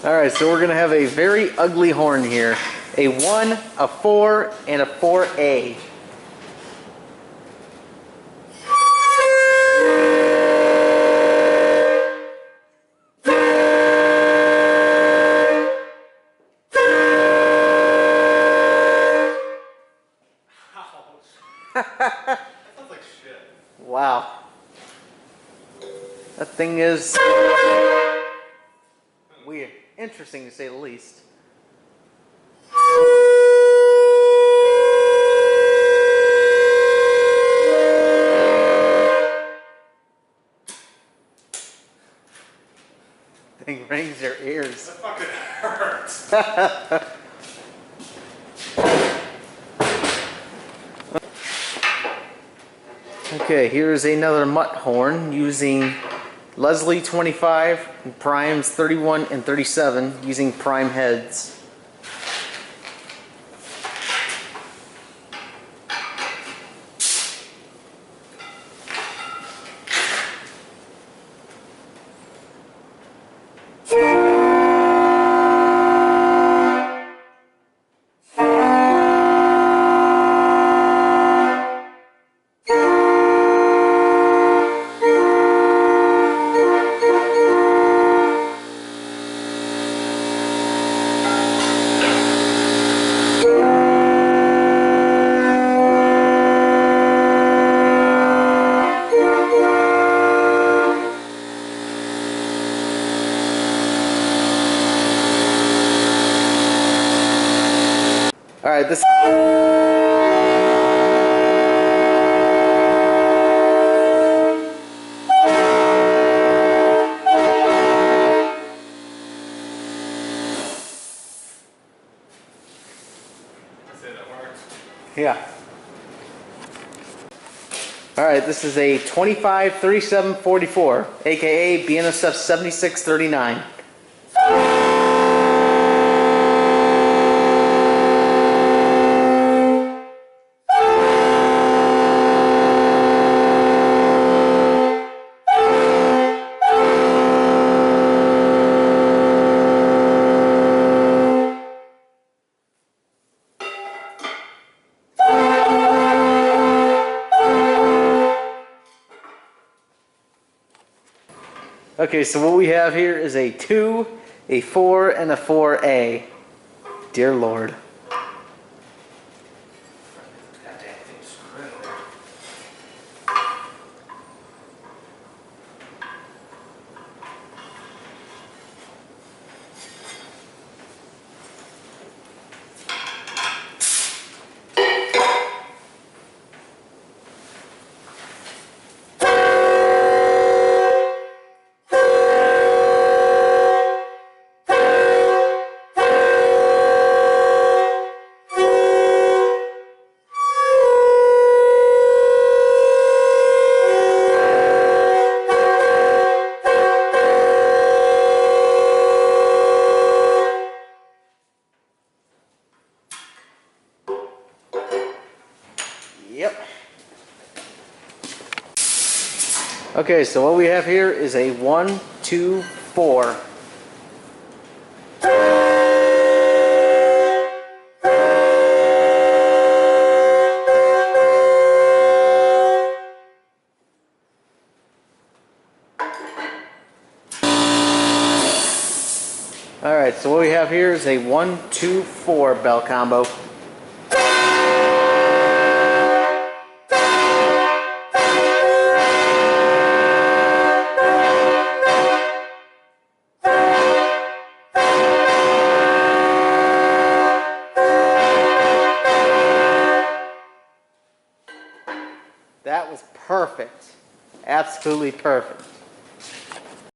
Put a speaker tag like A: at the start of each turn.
A: Alright, so we're going to have a very ugly horn here. A 1, a 4, and a 4A.
B: That sounds like shit.
A: Wow. That thing is weird. Interesting to say the least. Thing rings your ears.
B: That fucking hurts.
A: Okay, here's another Mutt horn using Leslie 25 and primes 31 and 37 using prime heads. Alright, this... Yeah. Alright, this is a 25-37-44, aka BNSF 7639. Okay, so what we have here is a 2, a 4, and a 4A. Dear Lord. Yep. Okay, so what we have here is a 1, 2, 4. Alright, so what we have here is a 1, 2, 4 bell combo. That was perfect. Absolutely perfect.